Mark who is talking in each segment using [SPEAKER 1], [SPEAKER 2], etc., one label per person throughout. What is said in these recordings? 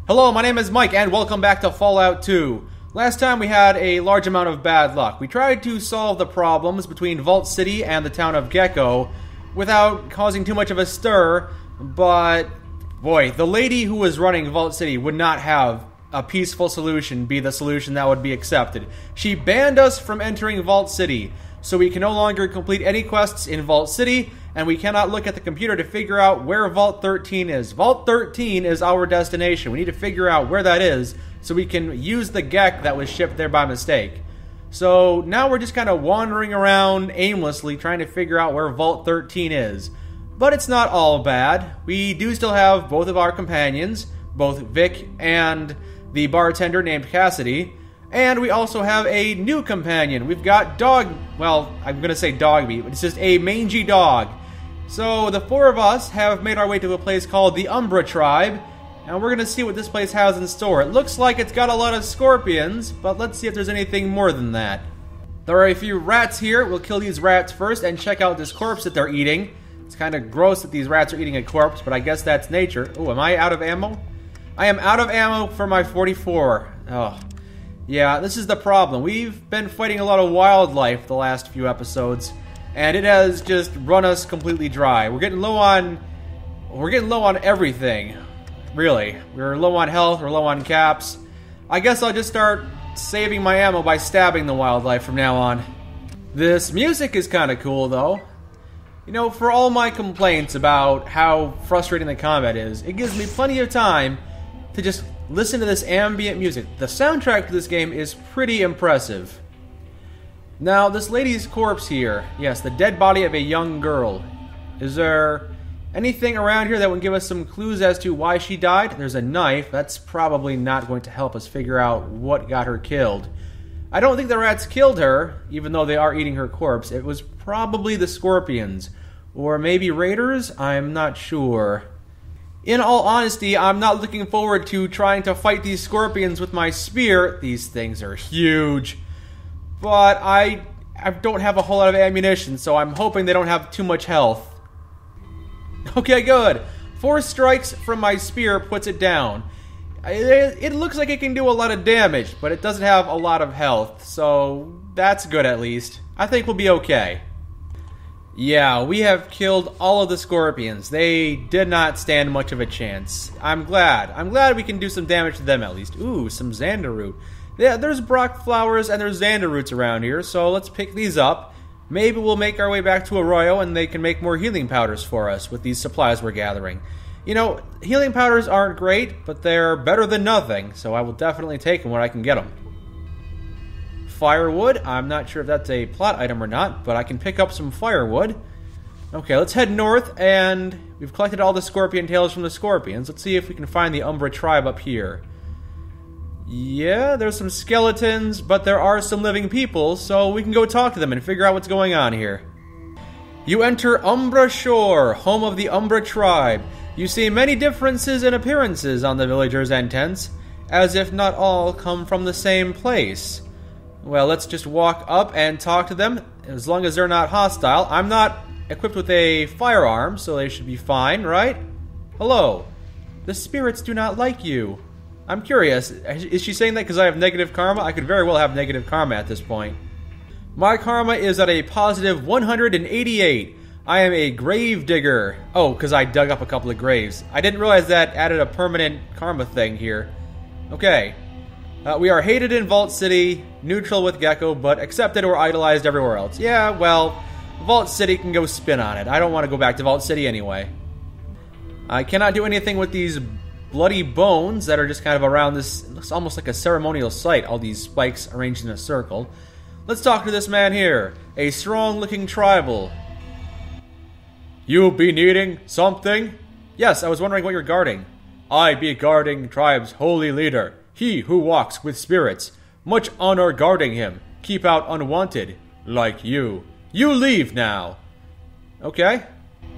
[SPEAKER 1] Hello, my name is Mike, and welcome back to Fallout 2. Last time we had a large amount of bad luck. We tried to solve the problems between Vault City and the town of GECK without causing too much of a stir, but boy, the lady who was running Vault City would not have a peaceful solution be the solution that would be accepted. She banned us from entering Vault City, so we can no longer complete any quests in Vault City, and we cannot look at the computer to figure out where Vault 13 is. Vault 13 is our destination. We need to figure out where that is so we can use the GECK that was shipped there by mistake. So now we're just kind of wandering around aimlessly trying to figure out where Vault 13 is. But it's not all bad. We do still have both of our companions, both Vic and the bartender named Cassidy. And we also have a new companion. We've got well, I'm going to say dog meat, but it's just a mangy dog. So the four of us have made our way to a place called the Umbra tribe, and we're going to see what this place has in store. It looks like it's got a lot of scorpions, but let's see if there's anything more than that. There are a few rats here. We'll kill these rats first and check out this corpse that they're eating. It's kind of gross that these rats are eating a corpse, but I guess that's nature. Oh, am I out of ammo? I am out of ammo for my 44. Oh, yeah, this is the problem. We've been fighting a lot of wildlife the last few episodes, and it has just run us completely dry. We're getting low on everything, really. We're low on health, we're low on caps. I guess I'll just start saving my ammo by stabbing the wildlife from now on. This music is kind of cool, though. You know, for all my complaints about how frustrating the combat is, it gives me plenty of time to just listen to this ambient music. The soundtrack to this game is pretty impressive. Now, this lady's corpse here. Yes, the dead body of a young girl. Is there anything around here that would give us some clues as to why she died? There's a knife. That's probably not going to help us figure out what got her killed. I don't think the rats killed her, even though they are eating her corpse. It was probably the scorpions. Or maybe raiders? I'm not sure. In all honesty, I'm not looking forward to trying to fight these scorpions with my spear. These things are huge. But I don't have a whole lot of ammunition, so I'm hoping they don't have too much health. Okay, good. 4 strikes from my spear puts it down. It looks like it can do a lot of damage, but it doesn't have a lot of health, so that's good at least. I think we'll be okay. Yeah, we have killed all of the scorpions. They did not stand much of a chance. I'm glad we can do some damage to them at least. Ooh, some Xander root. Yeah, there's Brock flowers and there's Xander roots around here, so let's pick these up. Maybe we'll make our way back to Arroyo and they can make more healing powders for us with these supplies we're gathering. You know, healing powders aren't great, but they're better than nothing, so I will definitely take them when I can get them. Firewood. I'm not sure if that's a plot item or not, but I can pick up some firewood. Okay, let's head north, and we've collected all the scorpion tails from the scorpions. Let's see if we can find the Umbra tribe up here. Yeah, there's some skeletons, but there are some living people, so we can go talk to them and figure out what's going on here. You enter Umbra Shore, home of the Umbra tribe. You see many differences in appearances on the villagers and tents, as if not all come from the same place. Well, let's just walk up and talk to them, as long as they're not hostile. I'm not equipped with a firearm, so they should be fine, right? Hello. The spirits do not like you. I'm curious, is she saying that because I have negative karma? I could very well have negative karma at this point. My karma is at a positive 188. I am a grave digger. Oh, because I dug up a couple of graves. I didn't realize that added a permanent karma thing here. Okay. We are hated in Vault City, neutral with GECK, but accepted or idolized everywhere else. Yeah, well, Vault City can go spin on it. I don't want to go back to Vault City anyway. I cannot do anything with these bloody bones that are just kind of around this. It looks almost like a ceremonial site, all these spikes arranged in a circle. Let's talk to this man here, a strong-looking tribal. You be needing something? Yes, I was wondering what you're guarding. I be guarding tribe's holy leader, he who walks with spirits. Much honor guarding him. Keep out unwanted, like you. You leave now. Okay.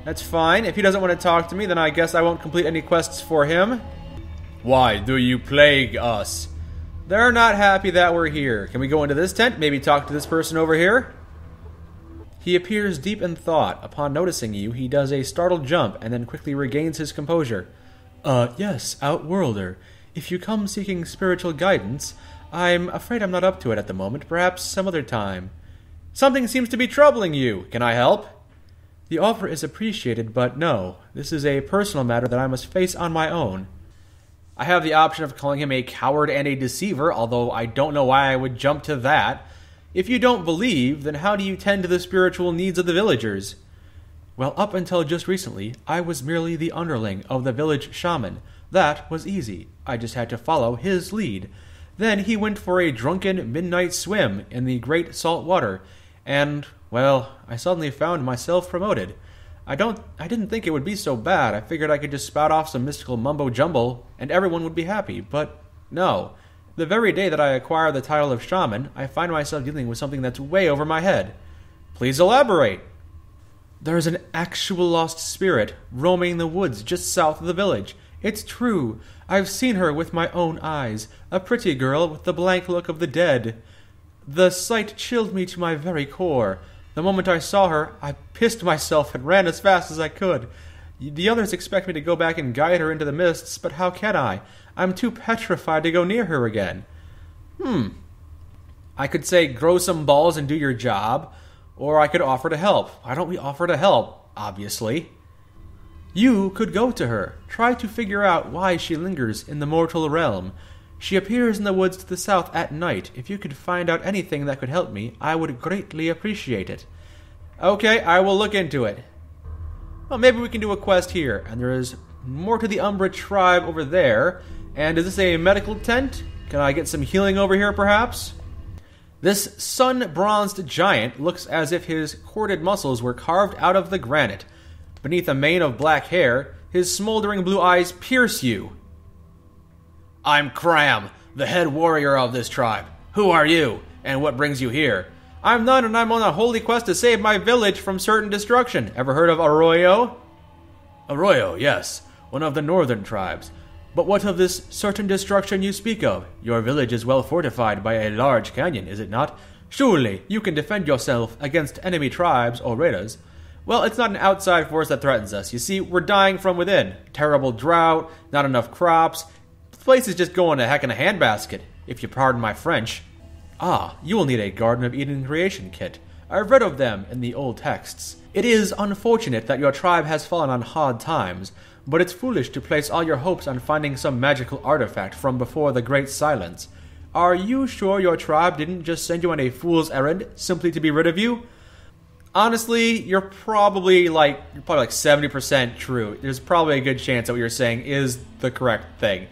[SPEAKER 1] That's fine. If he doesn't want to talk to me, then I guess I won't complete any quests for him. Why do you plague us? They're not happy that we're here. Can we go into this tent? Maybe talk to this person over here? He appears deep in thought. Upon noticing you, he does a startled jump and then quickly regains his composure. Yes, Outworlder. If you come seeking spiritual guidance, I'm afraid I'm not up to it at the moment. Perhaps some other time. Something seems to be troubling you. Can I help? The offer is appreciated, but no. This is a personal matter that I must face on my own. I have the option of calling him a coward and a deceiver, although I don't know why I would jump to that. If you don't believe, then how do you tend to the spiritual needs of the villagers? Well, up until just recently, I was merely the underling of the village shaman. That was easy. I just had to follow his lead. Then he went for a drunken midnight swim in the great salt water, and, well, I suddenly found myself promoted. I didn't think it would be so bad. I figured I could just spout off some mystical mumbo-jumbo, and everyone would be happy, but no. The very day that I acquire the title of shaman, I find myself dealing with something that's way over my head. Please elaborate. There's an actual lost spirit roaming the woods just south of the village. It's true. I've seen her with my own eyes, a pretty girl with the blank look of the dead. The sight chilled me to my very core. The moment I saw her, I pissed myself and ran as fast as I could. The others expect me to go back and guide her into the mists, but how can I? I'm too petrified to go near her again. I could say grow some balls and do your job, or I could offer to help. Why don't we offer to help, obviously? You could go to her. Try to figure out why she lingers in the mortal realm. She appears in the woods to the south at night. If you could find out anything that could help me, I would greatly appreciate it. Okay, I will look into it. Well, maybe we can do a quest here, and there is more to the Umbra tribe over there. And is this a medical tent? Can I get some healing over here, perhaps? This sun-bronzed giant looks as if his corded muscles were carved out of the granite. Beneath a mane of black hair, his smoldering blue eyes pierce you. I'm Cram, the head warrior of this tribe. Who are you, and what brings you here? I'm none, and I'm on a holy quest to save my village from certain destruction. Ever heard of Arroyo? Arroyo, yes, one of the northern tribes. But what of this certain destruction you speak of? Your village is well fortified by a large canyon, is it not? Surely you can defend yourself against enemy tribes or raiders. Well, it's not an outside force that threatens us. You see, we're dying from within. Terrible drought, not enough crops. The place is just going to heck in a handbasket, if you pardon my French. Ah, you will need a Garden of Eden creation kit. I've read of them in the old texts. It is unfortunate that your tribe has fallen on hard times, but it's foolish to place all your hopes on finding some magical artifact from before the Great Silence. Are you sure your tribe didn't just send you on a fool's errand simply to be rid of you? Honestly, you're probably like 70% true. There's probably a good chance that what you're saying is the correct thing.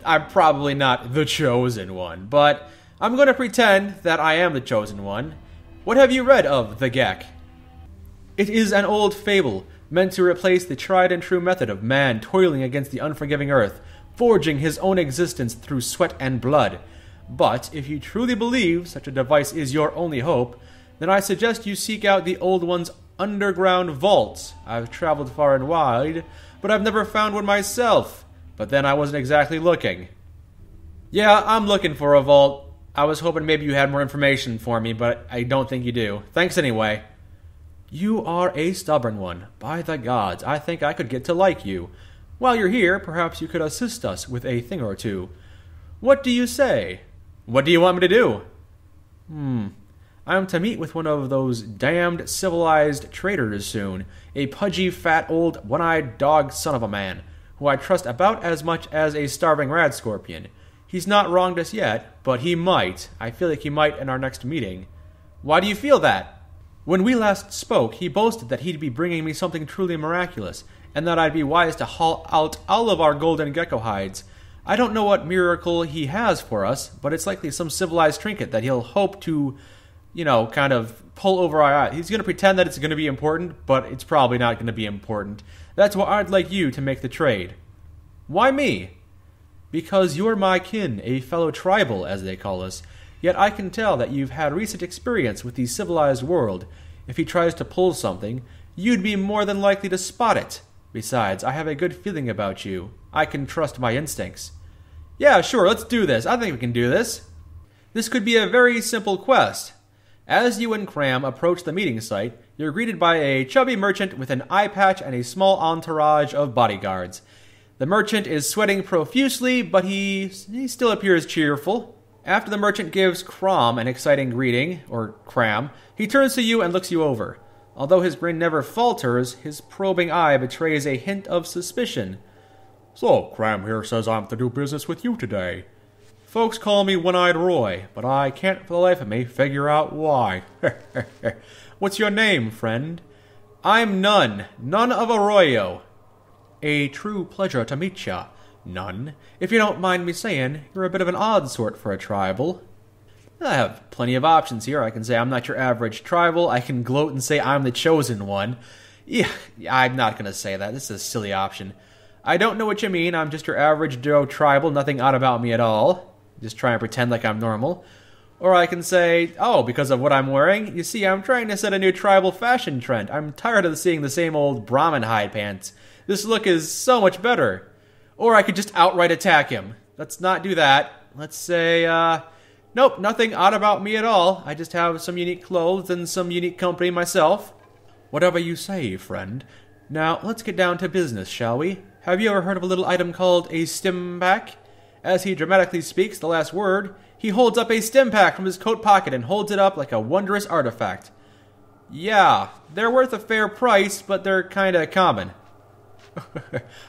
[SPEAKER 1] I'm probably not the chosen one, but I'm going to pretend that I am the chosen one. What have you read of the GECK? It is an old fable, meant to replace the tried and true method of man toiling against the unforgiving earth, forging his own existence through sweat and blood. But if you truly believe such a device is your only hope, then I suggest you seek out the old one's underground vaults. I've traveled far and wide, but I've never found one myself. But then I wasn't exactly looking. Yeah, I'm looking for a vault. I was hoping maybe you had more information for me, but I don't think you do. Thanks anyway. You are a stubborn one. By the gods, I think I could get to like you. While you're here, perhaps you could assist us with a thing or two. What do you say? What do you want me to do? I am to meet with one of those damned civilized traders soon. A pudgy, fat, old, one-eyed dog son of a man, who I trust about as much as a starving rad scorpion. He's not wronged us yet, but he might. I feel like he might in our next meeting. Why do you feel that? When we last spoke, he boasted that he'd be bringing me something truly miraculous, and that I'd be wise to haul out all of our golden gecko hides. I don't know what miracle he has for us, but it's likely some civilized trinket that he'll hope to, kind of pull over our eyes. He's going to pretend that it's going to be important, but it's probably not going to be important. That's why I'd like you to make the trade. Why me? Because you're my kin, a fellow tribal, as they call us. Yet I can tell that you've had recent experience with the civilized world. If he tries to pull something, you'd be more than likely to spot it. Besides, I have a good feeling about you. I can trust my instincts. Yeah, sure, let's do this. I think we can do this. This could be a very simple quest. As you and Cram approach the meeting site, you're greeted by a chubby merchant with an eye patch and a small entourage of bodyguards. The merchant is sweating profusely, but he still appears cheerful. After the merchant gives Crom an exciting greeting, or Cram, he turns to you and looks you over. Although his grin never falters, his probing eye betrays a hint of suspicion. "So, Cram here says I'm to do business with you today. Folks call me One-Eyed Roy, but I can't for the life of me figure out why. What's your name, friend?" "I'm None of Arroyo." "A true pleasure to meet ya, None. If you don't mind me saying, you're a bit of an odd sort for a tribal." I have plenty of options here. I can say I'm not your average tribal. I can gloat and say I'm the chosen one. Yeah, I'm not going to say that. This is a silly option. "I don't know what you mean. I'm just your average Joe tribal. Nothing odd about me at all. Just try and pretend like I'm normal." Or I can say, "Oh, because of what I'm wearing? You see, I'm trying to set a new tribal fashion trend. I'm tired of seeing the same old Brahmin hide pants. This look is so much better." Or I could just outright attack him. Let's not do that. Let's say, "Nope, nothing odd about me at all. I just have some unique clothes and some unique company myself." "Whatever you say, friend. Now, let's get down to business, shall we? Have you ever heard of a little item called a stim pack?" As he dramatically speaks the last word, he holds up a stim pack from his coat pocket and holds it up like a wondrous artifact. "Yeah, they're worth a fair price, but they're kinda common."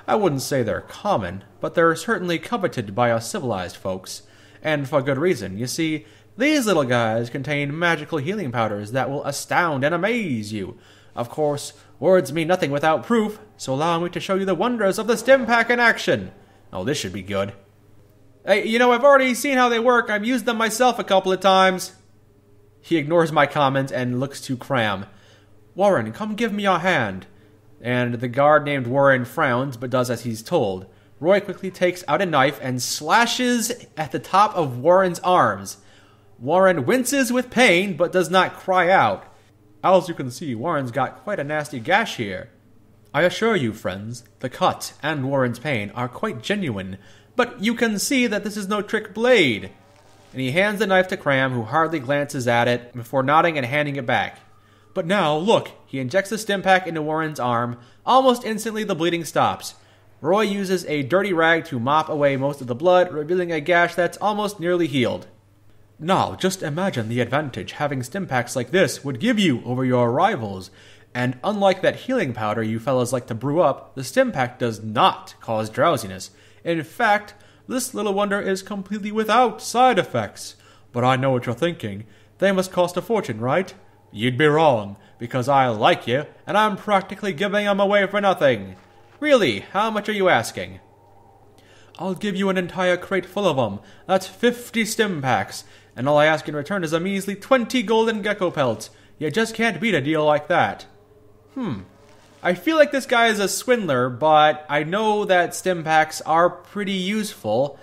[SPEAKER 1] "I wouldn't say they're common, but they're certainly coveted by us civilized folks. And for good reason. You see, these little guys contain magical healing powders that will astound and amaze you. Of course, words mean nothing without proof, so allow me to show you the wonders of the stim pack in action. Oh, this should be good. Hey, you know, I've already seen how they work. I've used them myself a couple of times." He ignores my comment and looks to Cram. "Warren, come give me your hand." And the guard named Warren frowns, but does as he's told. Roy quickly takes out a knife and slashes at the top of Warren's arms. Warren winces with pain, but does not cry out. As you can see, Warren's got quite a nasty gash here. I assure you, friends, the cut and Warren's pain are quite genuine, but you can see that this is no trick blade. And he hands the knife to Cram, who hardly glances at it, before nodding and handing it back. But now, look, he injects the stim pack into Warren's arm. Almost instantly, the bleeding stops. Roy uses a dirty rag to mop away most of the blood, revealing a gash that's almost nearly healed. Now, just imagine the advantage having stim packs like this would give you over your rivals. And unlike that healing powder you fellas like to brew up, the stim pack does not cause drowsiness. In fact, this little wonder is completely without side effects. But I know what you're thinking. They must cost a fortune, right? You'd be wrong, because I like you, and I'm practically giving them away for nothing. Really, how much are you asking? I'll give you an entire crate full of them. That's 50 stim packs, and all I ask in return is a measly 20 golden gecko pelts. You just can't beat a deal like that. I feel like this guy is a swindler, but I know that stim packs are pretty useful,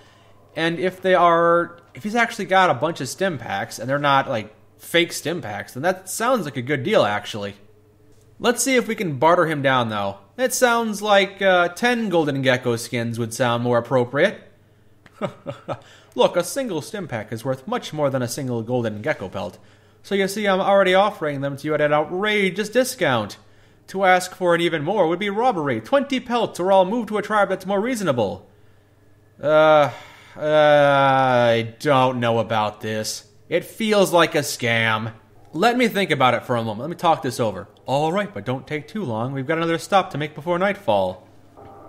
[SPEAKER 1] and if he's actually got a bunch of stim packs, and they're not, like, fake stim packs, then that sounds like a good deal, actually. Let's see if we can barter him down, though. It sounds like 10 golden gecko skins would sound more appropriate. Look, a single stim pack is worth much more than a single golden gecko pelt. So you see, I'm already offering them to you at an outrageous discount. To ask for it even more would be robbery. 20 pelts, or I'll move to a tribe that's more reasonable. I don't know about this. It feels like a scam. Let me think about it for a moment. Let me talk this over. All right, but don't take too long. We've got another stop to make before nightfall.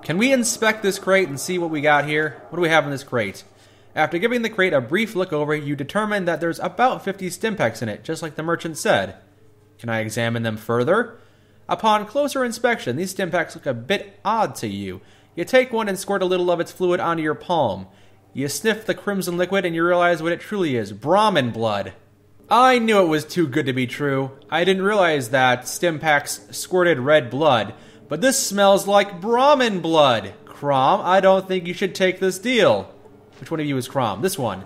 [SPEAKER 1] Can we inspect this crate and see what we got here? What do we have in this crate? After giving the crate a brief look over, you determine that there's about 50 stim packs in it, just like the merchant said. Can I examine them further? Upon closer inspection, these stim packs look a bit odd to you. You take one and squirt a little of its fluid onto your palm. You sniff the crimson liquid and you realize what it truly is. Brahmin blood. I knew it was too good to be true. I didn't realize that stim packs squirted red blood. But this smells like Brahmin blood. Crom, I don't think you should take this deal. Which one of you is Crom? This one.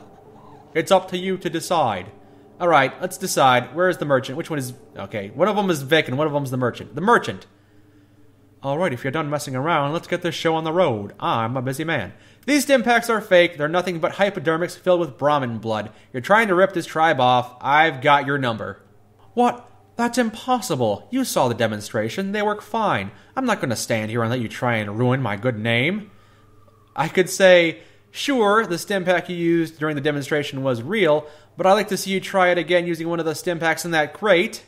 [SPEAKER 1] It's up to you to decide. Alright, let's decide. Where is the merchant? Which one is... Okay, one of them is Vic and one of them is the merchant. The merchant! Alright, if you're done messing around, let's get this show on the road. I'm a busy man. These stim packs are fake. They're nothing but hypodermics filled with Brahmin blood. You're trying to rip this tribe off. I've got your number. What? That's impossible. You saw the demonstration. They work fine. I'm not going to stand here and let you try and ruin my good name. I could say, sure, the stim pack you used during the demonstration was real, but I'd like to see you try it again using one of the stim packs in that crate.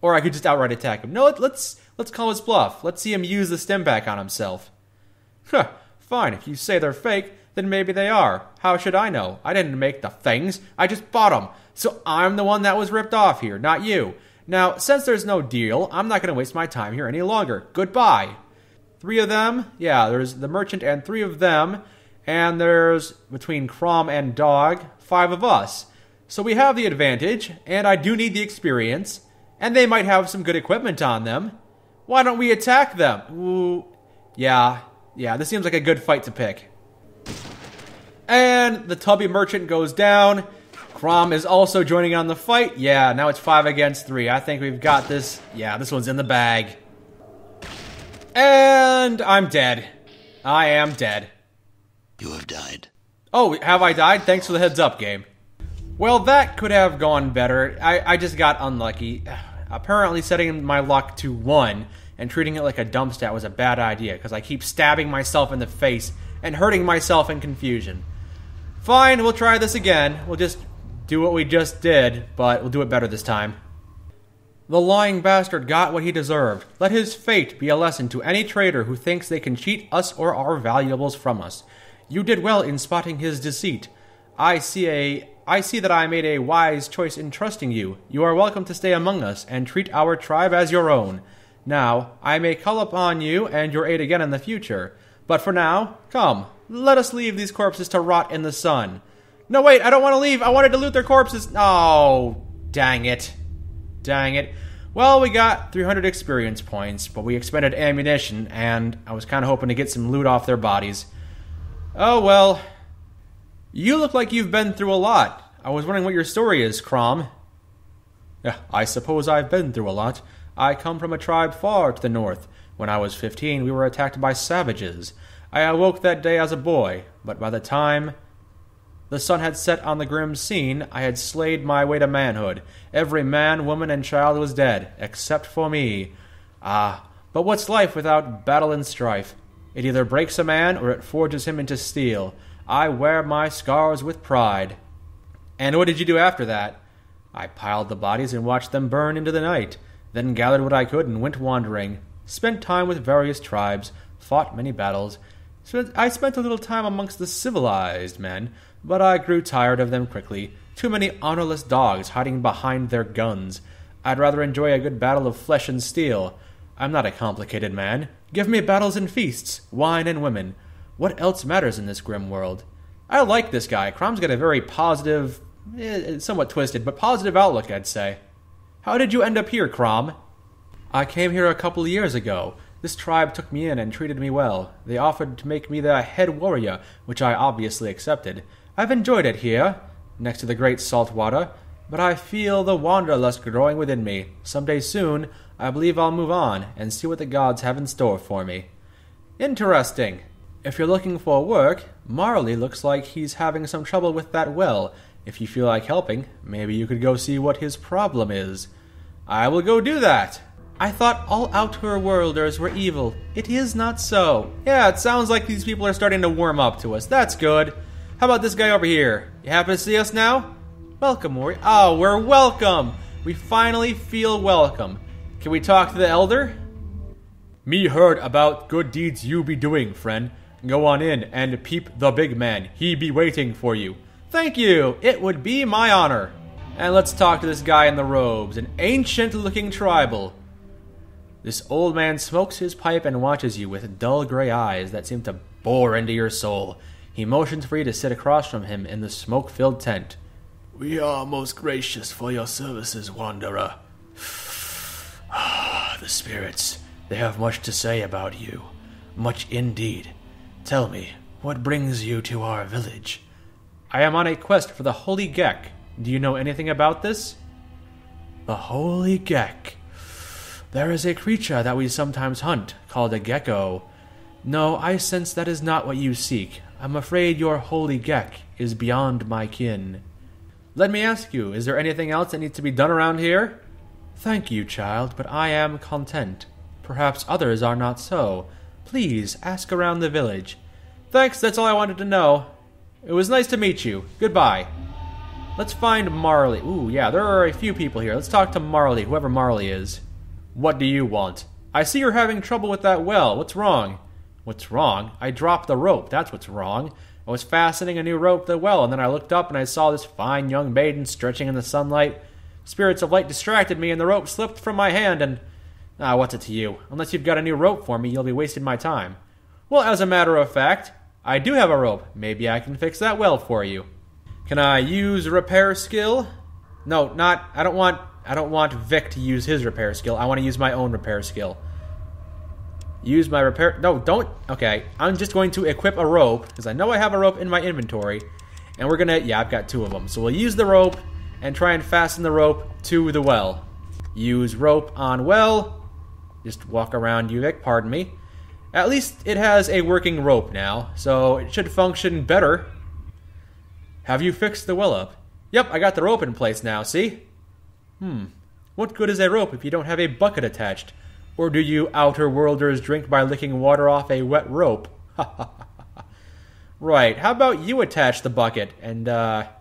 [SPEAKER 1] Or I could just outright attack him. No, let's call his bluff. Let's see him use the stim pack on himself. Huh, fine, if you say they're fake, then maybe they are. How should I know? I didn't make the things, I just bought them. So I'm the one that was ripped off here, not you. Now, since there's no deal, I'm not going to waste my time here any longer. Goodbye. 3 of them? Yeah, there's the merchant and 3 of them. And there's, between Crom and Dog, 5 of us. So we have the advantage, and I do need the experience. And they might have some good equipment on them. Why don't we attack them? Ooh, yeah, this seems like a good fight to pick. And the tubby merchant goes down. Crom is also joining on the fight. Yeah, now it's 5 against 3. I think we've got this. Yeah, this one's in the bag. And I'm dead. I am dead.
[SPEAKER 2] You have died.
[SPEAKER 1] Oh, have I died? Thanks for the heads up, game. Well, that could have gone better. I just got unlucky. Apparently setting my luck to 1 and treating it like a dump stat was a bad idea, because I keep stabbing myself in the face and hurting myself in confusion. Fine, we'll try this again. We'll just do what we just did, but we'll do it better this time. The lying bastard got what he deserved. Let his fate be a lesson to any trader who thinks they can cheat us or our valuables from us. You did well in spotting his deceit. I see that I made a wise choice in trusting you. You are welcome to stay among us and treat our tribe as your own. Now, I may call upon you and your aid again in the future. But for now, come, let us leave these corpses to rot in the sun. No, wait, I don't want to leave. I wanted to loot their corpses. Oh, dang it. Dang it. Well, we got 300 experience points, but we expended ammunition, and I was kind of hoping to get some loot off their bodies. Oh, well. You look like you've been through a lot. I was wondering what your story is, Crom. Yeah, I suppose I've been through a lot. I come from a tribe far to the north. When I was 15, we were attacked by savages. I awoke that day as a boy, but by the time the sun had set on the grim scene, I had slayed my way to manhood. Every man, woman, and child was dead, except for me. Ah, but what's life without battle and strife? It either breaks a man, or it forges him into steel. I wear my scars with pride. And what did you do after that? I piled the bodies and watched them burn into the night, then gathered what I could and went wandering. Spent time with various tribes, fought many battles. I spent a little time amongst the civilized men, but I grew tired of them quickly. Too many honorless dogs hiding behind their guns. I'd rather enjoy a good battle of flesh and steel. I'm not a complicated man. Give me battles and feasts, wine and women. What else matters in this grim world? I like this guy. Crom's got a very positive, somewhat twisted, but positive outlook, I'd say. How did you end up here, Crom? I came here a couple of years ago. This tribe took me in and treated me well. They offered to make me their head warrior, which I obviously accepted. I've enjoyed it here, next to the great salt water, but I feel the wanderlust growing within me. Someday soon, I believe I'll move on and see what the gods have in store for me. Interesting. If you're looking for work, Marley looks like he's having some trouble with that well. If you feel like helping, maybe you could go see what his problem is. I will go do that. I thought all Outer Worlders were evil. It is not so. Yeah, it sounds like these people are starting to warm up to us. That's good. How about this guy over here? You happen to see us now? Welcome, warrior. Oh, we're welcome. We finally feel welcome. Can we talk to the elder? Me heard about good deeds you be doing, friend. Go on in and peep the big man. He be waiting for you. Thank you. It would be my honor. And let's talk to this guy in the robes, an ancient-looking tribal. This old man smokes his pipe and watches you with dull gray eyes that seem to bore into your soul. He motions for you to sit across from him in the smoke-filled tent.
[SPEAKER 3] We are most gracious for your services, wanderer. The spirits, they have much to say about you. Much indeed. Tell me, what brings you to our village?
[SPEAKER 1] I am on a quest for the Holy GECK. Do you know anything about this?
[SPEAKER 3] The Holy GECK. There is a creature that we sometimes hunt, called a gecko. No, I sense that is not what you seek. I'm afraid your Holy GECK is beyond my kin.
[SPEAKER 1] Let me ask you, is there anything else that needs to be done around here?
[SPEAKER 3] Thank you, child, but I am content. Perhaps others are not so. Please, ask around the village.
[SPEAKER 1] Thanks, that's all I wanted to know. It was nice to meet you. Goodbye. Let's find Marley. Ooh, yeah, there are a few people here. Let's talk to Marley, whoever Marley is. What do you want? I see you're having trouble with that well. What's wrong? What's wrong? I dropped the rope. That's what's wrong. I was fastening a new rope to the well, and then I looked up and I saw this fine young maiden stretching in the sunlight. Spirits of light distracted me, and the rope slipped from my hand, and... what's it to you? Unless you've got a new rope for me, you'll be wasting my time. Well, as a matter of fact, I do have a rope. Maybe I can fix that well for you. Can I use repair skill? No, not... I don't want Vic to use his repair skill. I want to use my own repair skill. Use my repair... No, don't... Okay, I'm just going to equip a rope, because I know I have a rope in my inventory. And we're gonna... Yeah, I've got 2 of them. So we'll use the rope and try and fasten the rope to the well. Use rope on well. Just walk around you, Vic, pardon me. At least it has a working rope now, so it should function better. Have you fixed the well up? Yep, I got the rope in place now, see? What good is a rope if you don't have a bucket attached? Or do you Outer Worlders drink by licking water off a wet rope? Right, how about you attach the bucket and, I'm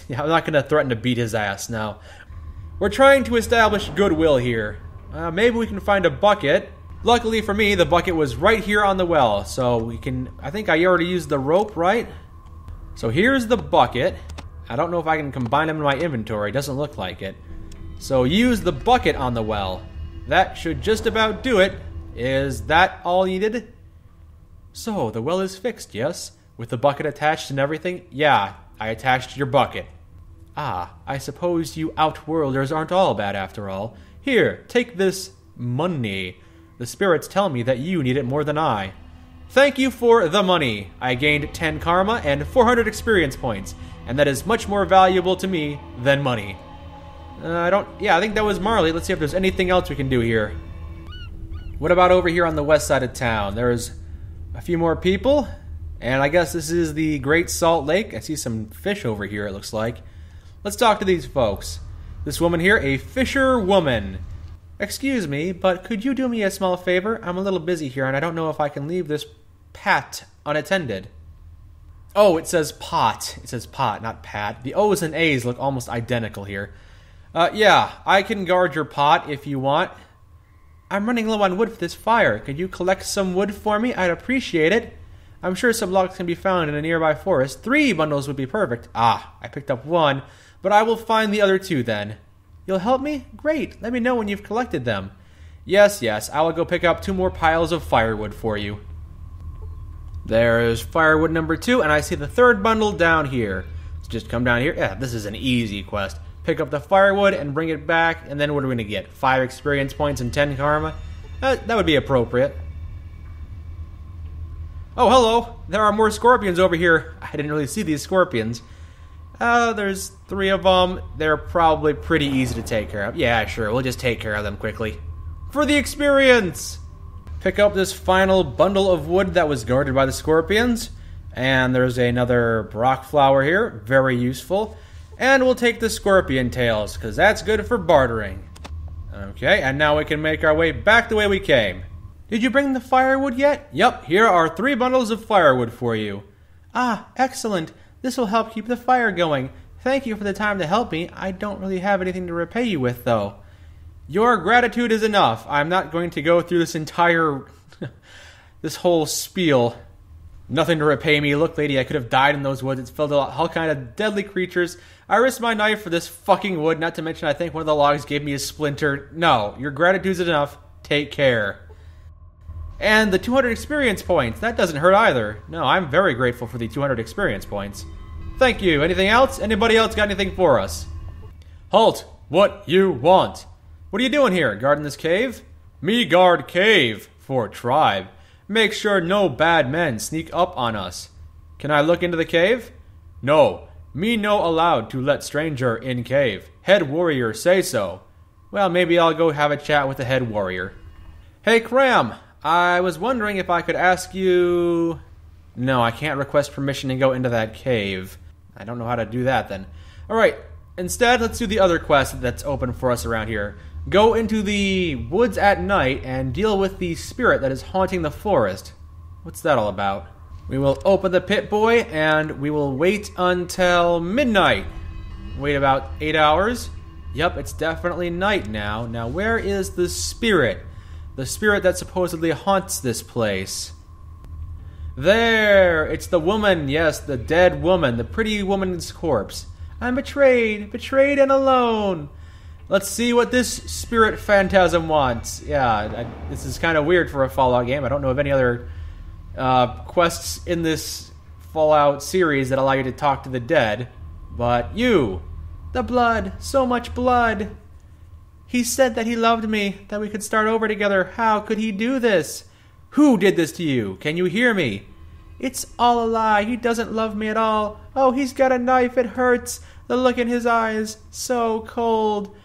[SPEAKER 1] not going to threaten to beat his ass now. We're trying to establish goodwill here. Maybe we can find a bucket. Luckily for me, the bucket was right here on the well, so we can... I think I already used the rope, right? So here's the bucket. I don't know if I can combine them in my inventory. It doesn't look like it. So use the bucket on the well. That should just about do it. Is that all needed? So, the well is fixed, yes? With the bucket attached and everything? Yeah, I attached your bucket. Ah, I suppose you Outworlders aren't all bad after all. Here, take this money. The spirits tell me that you need it more than I. Thank you for the money. I gained 10 karma and 400 experience points, and that is much more valuable to me than money. I think that was Marley. Let's see if there's anything else we can do here. What about over here on the west side of town? There's a few more people, and I guess this is the Great Salt Lake. I see some fish over here, it looks like. Let's talk to these folks. This woman here, a fisher woman. Excuse me, but could you do me a small favor? I'm a little busy here, and I don't know if I can leave this pat unattended. Oh, it says pot. It says pot, not pat. The O's and A's look almost identical here. Yeah, I can guard your pot if you want. I'm running low on wood for this fire. Could you collect some wood for me? I'd appreciate it. I'm sure some logs can be found in a nearby forest. 3 bundles would be perfect. Ah, I picked up 1, but I will find the other 2 then. You'll help me? Great. Let me know when you've collected them. Yes, I will go pick up 2 more piles of firewood for you. There's firewood number 2, and I see the 3rd bundle down here. So just come down here. Yeah, this is an easy quest. Pick up the firewood and bring it back, and then what are we going to get? 5 experience points and 10 karma? That would be appropriate. Oh, hello! There are more scorpions over here. I didn't really see these scorpions. There's 3 of them. They're probably pretty easy to take care of. Yeah, sure, we'll just take care of them quickly. For the experience! Pick up this final bundle of wood that was guarded by the scorpions. And there's another Brock flower here. Very useful. And we'll take the scorpion tails, because that's good for bartering. Okay, and now we can make our way back the way we came. Did you bring the firewood yet? Yep, here are 3 bundles of firewood for you. Ah, excellent. This will help keep the fire going. Thank you for the time to help me. I don't really have anything to repay you with, though. Your gratitude is enough. I'm not going to go through this entire... this whole spiel. Nothing to repay me. Look, lady, I could have died in those woods. It's filled with all kind of deadly creatures. I risked my knife for this fucking wood, not to mention I think one of the logs gave me a splinter. No, your gratitude's enough. Take care. And the 200 experience points. That doesn't hurt either. No, I'm very grateful for the 200 experience points. Thank you. Anything else? Anybody else got anything for us? Halt! What you want? What are you doing here? Guarding this cave? Me guard cave for tribe. Make sure no bad men sneak up on us. Can I look into the cave? No. Me no allowed to let stranger in cave. Head warrior say so. Well, maybe I'll go have a chat with the head warrior. Hey, Cram. I was wondering if I could ask you... No, I can't request permission to go into that cave. I don't know how to do that then. Alright, instead let's do the other quest that's open for us around here. Go into the woods at night and deal with the spirit that is haunting the forest. What's that all about? We will open the pit boy, and we will wait until midnight. Wait about 8 hours. Yep, it's definitely night now. Now, where is the spirit? The spirit that supposedly haunts this place. There! It's the woman, yes, the dead woman, the pretty woman's corpse. I'm betrayed and alone. Let's see what this spirit phantasm wants. Yeah, this is kind of weird for a Fallout game. I don't know of any other quests in this Fallout series that allow you to talk to the dead. But you, the blood, so much blood. He said that he loved me, that we could start over together. How could he do this? Who did this to you? Can you hear me? It's all a lie. He doesn't love me at all. Oh, he's got a knife. It hurts. The look in his eyes, so cold.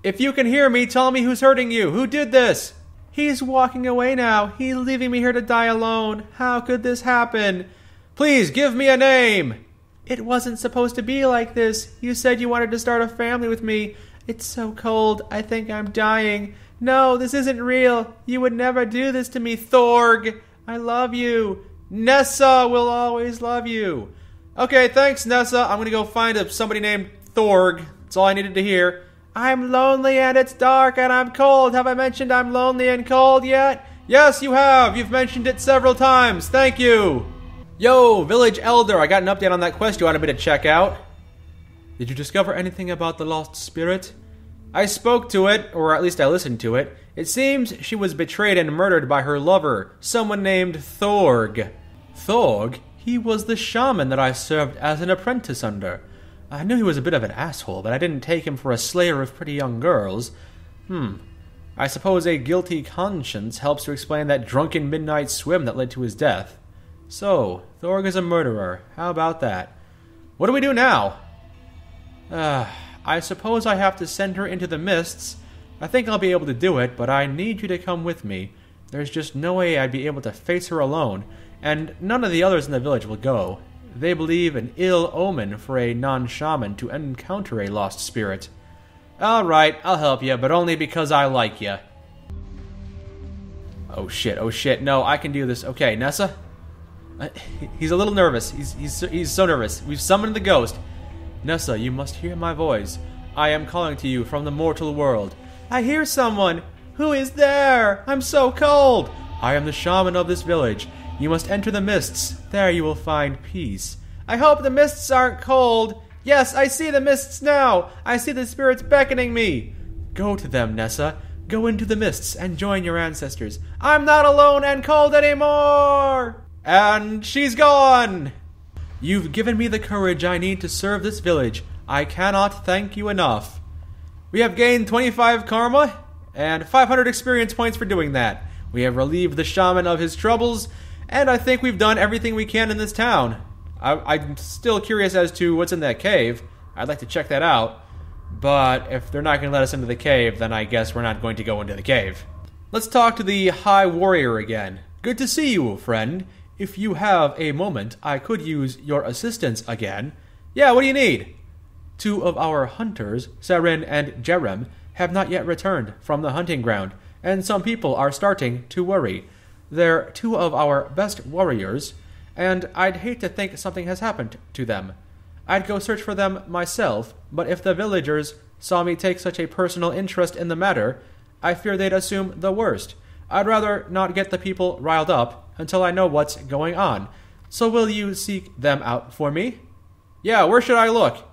[SPEAKER 1] If you can hear me, tell me who's hurting you. Who did this? He's walking away now. He's leaving me here to die alone. How could this happen? Please, give me a name. It wasn't supposed to be like this. You said you wanted to start a family with me. It's so cold. I think I'm dying. No, this isn't real. You would never do this to me, Thorg. I love you. Nessa will always love you. Okay, thanks, Nessa. I'm going to go find somebody named Thorg. That's all I needed to hear. I'm lonely and it's dark and I'm cold. Have I mentioned I'm lonely and cold yet? Yes, you have. You've mentioned it several times. Thank you. Yo, Village Elder. I got an update on that quest you wanted me to check out.
[SPEAKER 3] Did you discover anything about the lost spirit?
[SPEAKER 1] I spoke to it, or at least I listened to it. It seems she was betrayed and murdered by her lover, someone named Thorg.
[SPEAKER 3] Thorg? He was the shaman that I served as an apprentice under. I knew he was a bit of an asshole, but I didn't take him for a slayer of pretty young girls.
[SPEAKER 1] I suppose a guilty conscience helps to explain that drunken midnight swim that led to his death. So, Thorg is a murderer. How about that? What do we do now?
[SPEAKER 3] I suppose I have to send her into the mists. I think I'll be able to do it, but I need you to come with me. There's just no way I'd be able to face her alone, and none of the others in the village will go. They believe an ill omen for a non-shaman to encounter a lost spirit.
[SPEAKER 1] Alright, I'll help you, but only because I like you. Oh shit, no, I can do this. Okay, Nessa? He's a little nervous. He's so nervous. We've summoned the ghost.
[SPEAKER 3] Nessa, you must hear my voice. I am calling to you from the mortal world.
[SPEAKER 1] I hear someone. Who is there? I'm so cold.
[SPEAKER 3] I am the shaman of this village. You must enter the mists. There you will find peace.
[SPEAKER 1] I hope the mists aren't cold. Yes, I see the mists now. I see the spirits beckoning me.
[SPEAKER 3] Go to them, Nessa. Go into the mists and join your ancestors.
[SPEAKER 1] I'm not alone and cold anymore. And she's gone.
[SPEAKER 3] You've given me the courage I need to serve this village. I cannot thank you enough.
[SPEAKER 1] We have gained 25 karma and 500 experience points for doing that. We have relieved the shaman of his troubles, and I think we've done everything we can in this town. I'm still curious as to what's in that cave. I'd like to check that out. But if they're not going to let us into the cave, then I guess we're not going to go into the cave. Let's talk to the High Warrior again.
[SPEAKER 3] Good to see you, friend. If you have a moment, I could use your assistance again.
[SPEAKER 1] Yeah, what do you need?
[SPEAKER 3] 2 of our hunters, Seren and Jerem, have not yet returned from the hunting ground, and some people are starting to worry. They're 2 of our best warriors, and I'd hate to think something has happened to them. I'd go search for them myself, but if the villagers saw me take such a personal interest in the matter, I fear they'd assume the worst. I'd rather not get the people riled up until I know what's going on. So will you seek them out for me?
[SPEAKER 1] Yeah, where should I look?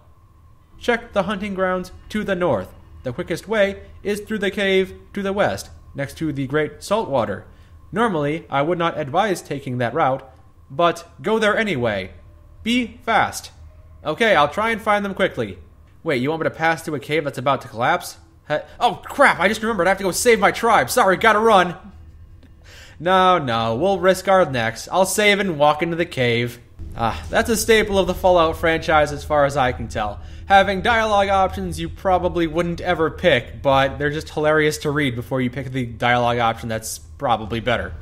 [SPEAKER 3] Check the hunting grounds to the north. The quickest way is through the cave to the west, next to the Great Saltwater. Normally, I would not advise taking that route, but go there anyway. Be fast.
[SPEAKER 1] Okay, I'll try and find them quickly. Wait, you want me to pass through a cave that's about to collapse? Oh, crap, I just remembered I have to go save my tribe. Sorry, gotta run. No, we'll risk our necks. I'll save and walk into the cave. That's a staple of the Fallout franchise as far as I can tell. Having dialogue options you probably wouldn't ever pick, but they're just hilarious to read before you pick the dialogue option that's probably better.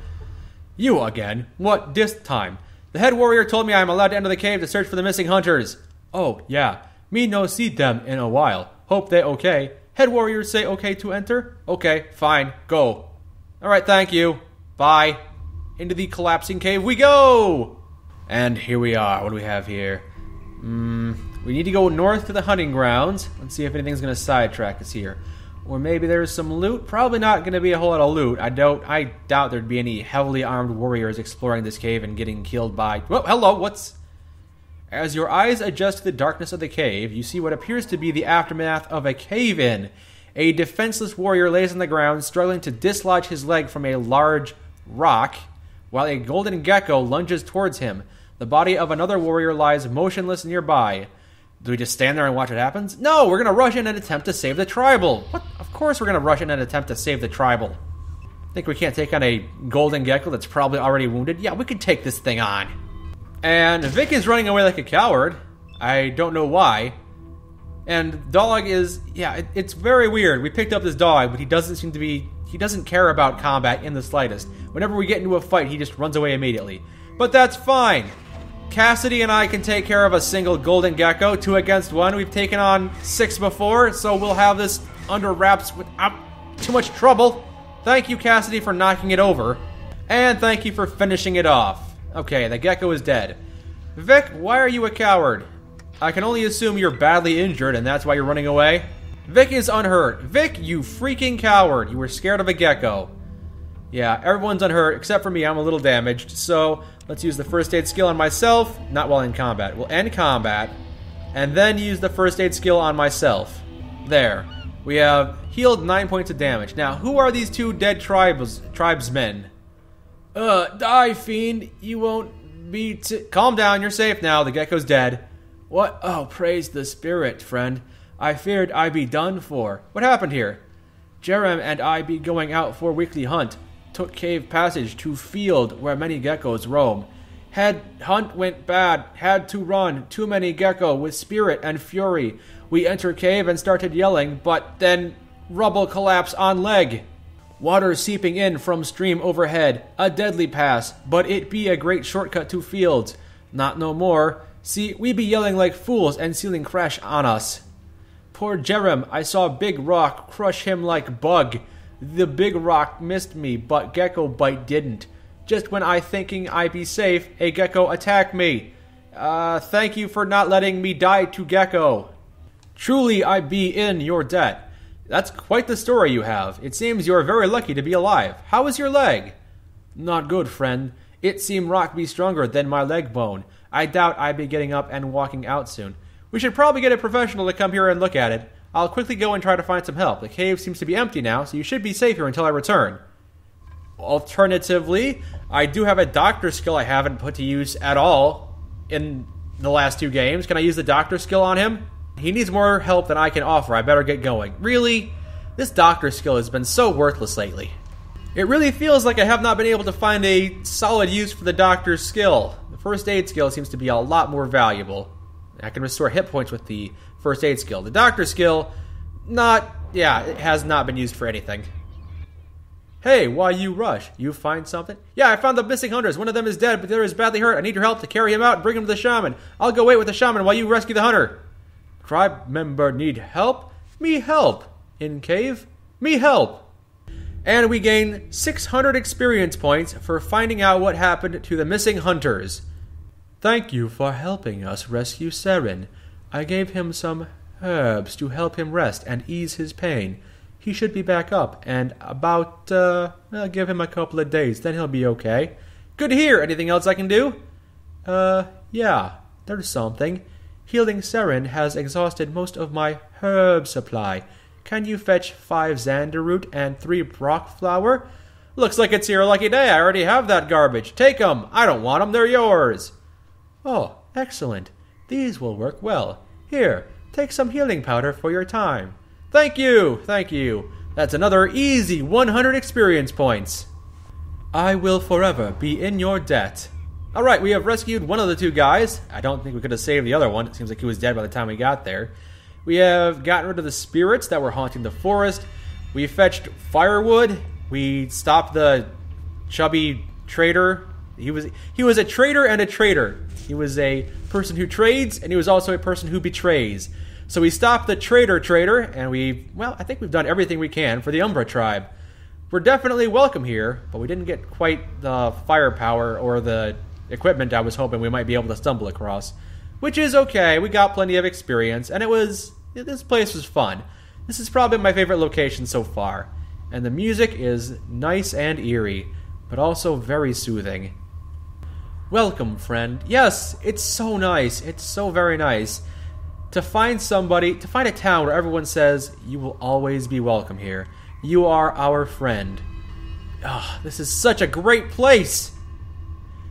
[SPEAKER 3] You again? What this time?
[SPEAKER 1] The head warrior told me I'm allowed to enter the cave to search for the missing hunters.
[SPEAKER 3] Oh, yeah. Me no see them in a while. Hope they okay. Head warriors say okay to enter?
[SPEAKER 1] Okay, fine, go. Alright, thank you. Bye. Into the collapsing cave we go! And here we are. What do we have here? We need to go north to the hunting grounds. Let's see if anything's going to sidetrack us here. Or maybe there's some loot. Probably not going to be a whole lot of loot. I doubt there'd be any heavily armed warriors exploring this cave and getting killed by... Whoa, hello, what's... As your eyes adjust to the darkness of the cave, you see what appears to be the aftermath of a cave-in. A defenseless warrior lays on the ground, struggling to dislodge his leg from a large rock, while a golden gecko lunges towards him. The body of another warrior lies motionless nearby. Do we just stand there and watch what happens? No, we're going to rush in and attempt to save the tribal. What? Of course we're going to rush in and attempt to save the tribal. Think we can't take on a golden gecko that's probably already wounded? Yeah, we can take this thing on. And Vic is running away like a coward. I don't know why. And dog is... Yeah, it's very weird. We picked up this dog, but he doesn't seem to be... He doesn't care about combat in the slightest. Whenever we get into a fight, he just runs away immediately. But that's fine. Cassidy and I can take care of a single golden gecko, 2 against 1. We've taken on 6 before, so we'll have this under wraps without too much trouble. Thank you, Cassidy, for knocking it over. And thank you for finishing it off. Okay, the gecko is dead. Vic, why are you a coward? I can only assume you're badly injured and that's why you're running away. Vic is unhurt. Vic, you freaking coward. You were scared of a gecko. Yeah, everyone's unhurt except for me. I'm a little damaged. So let's use the first aid skill on myself. Not while in combat. We'll end combat and then use the first aid skill on myself. There. We have healed 9 points of damage. Now, who are these 2 dead tribesmen? Die, fiend. You won't be... Calm down. You're safe now. The gecko's dead. What? Oh, praise the spirit, friend. I feared I be done for. What happened here? Jerem and I be going out for weekly hunt. Took cave passage to field where many geckos roam. Head hunt went bad. Had to run. Too many gecko with spirit and fury. We enter cave and started yelling, but then rubble collapse on leg. Water seeping in from stream overhead. A deadly pass, but it be a great shortcut to fields. Not no more. See, we be yelling like fools and ceiling crash on us. Poor Jerem, I saw big rock crush him like bug. The big rock missed me, but gecko bite didn't. Just when I thinking I be safe, a gecko attack me. Thank you for not letting me die to gecko. Truly I be in your debt. That's quite the story you have. It seems you are very lucky to be alive. How is your leg? Not good, friend. It seem rock be stronger than my leg bone. I doubt I be getting up and walking out soon. We should probably get a professional to come here and look at it. I'll quickly go and try to find some help. The cave seems to be empty now, so you should be safe here until I return. Alternatively, I do have a doctor skill I haven't put to use at all in the last 2 games. Can I use the doctor skill on him? He needs more help than I can offer. I better get going. Really? This doctor skill has been so worthless lately. It really feels like I have not been able to find a solid use for the doctor's skill. The first aid skill seems to be a lot more valuable. I can restore hit points with the first aid skill. The doctor skill, it has not been used for anything. Hey, why you rush? You find something? Yeah, I found the missing hunters. One of them is dead, but the other is badly hurt. I need your help to carry him out and bring him to the shaman. I'll go wait with the shaman while you rescue the hunter. Tribe member need help? Me help. In cave? Me help. And we gain 600 experience points for finding out what happened to the missing hunters. Thank you for helping us rescue Seren. I gave him some herbs to help him rest and ease his pain. He should be back up, and I'll give him a couple of days, then he'll be okay. Good to hear. Anything else I can do? Yeah, there's something. Healing Seren has exhausted most of my herb supply. Can you fetch 5 Xander root and 3 Brock flower? Looks like it's your lucky day. I already have that garbage. Take 'em. I don't want 'em. They're yours. Oh, excellent. These will work well. Here, take some healing powder for your time. Thank you. Thank you. That's another easy 100 experience points. I will forever be in your debt. Alright, we have rescued one of the 2 guys. I don't think we could have saved the other one. It seems like he was dead by the time we got there. We have gotten rid of the spirits that were haunting the forest. We fetched firewood. We stopped the chubby trader. He was a trader and a traitor. He was a person who trades, and he was also a person who betrays. So we stopped the trader, and I think we've done everything we can for the Umbra tribe. We're definitely welcome here, but we didn't get quite the firepower or the equipment I was hoping we might be able to stumble across. Which is okay, we got plenty of experience, and this place was fun. This is probably my favorite location so far. And the music is nice and eerie, but also very soothing. Welcome, friend. Yes, it's so nice. It's so very nice to find a town where everyone says, you will always be welcome here. You are our friend. Ah, this is such a great place.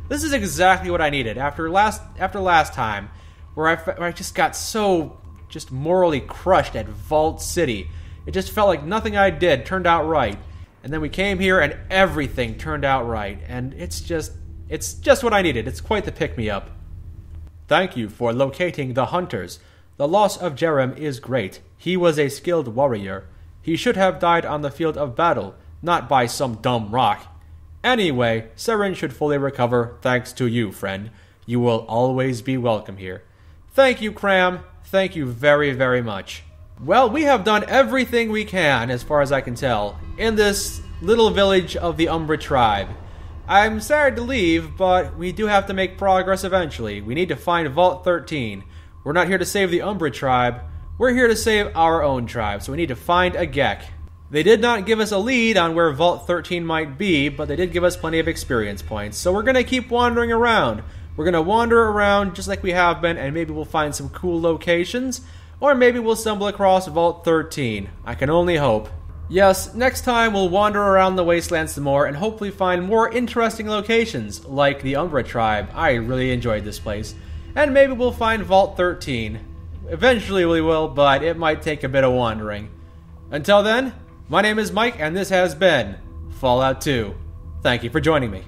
[SPEAKER 1] This is exactly what I needed after last time, where I just got so morally crushed at Vault City. It just felt like nothing I did turned out right. And then we came here and everything turned out right. And it's just what I needed. It's quite the pick-me-up. Thank you for locating the hunters. The loss of Jerem is great. He was a skilled warrior. He should have died on the field of battle, not by some dumb rock. Anyway, Seren should fully recover thanks to you, friend. You will always be welcome here. Thank you, Cram. Thank you very, very much. Well, we have done everything we can, as far as I can tell, in this little village of the Umbra tribe. I'm sad to leave, but we do have to make progress eventually. We need to find Vault 13. We're not here to save the Umbra tribe. We're here to save our own tribe, so we need to find a GECK. They did not give us a lead on where Vault 13 might be, but they did give us plenty of experience points. So we're going to keep wandering around. We're going to wander around just like we have been, and maybe we'll find some cool locations, or maybe we'll stumble across Vault 13. I can only hope. Yes, next time we'll wander around the wasteland some more and hopefully find more interesting locations, like the Umbra tribe. I really enjoyed this place. And maybe we'll find Vault 13. Eventually we will, but it might take a bit of wandering. Until then, my name is Mike, and this has been Fallout 2. Thank you for joining me.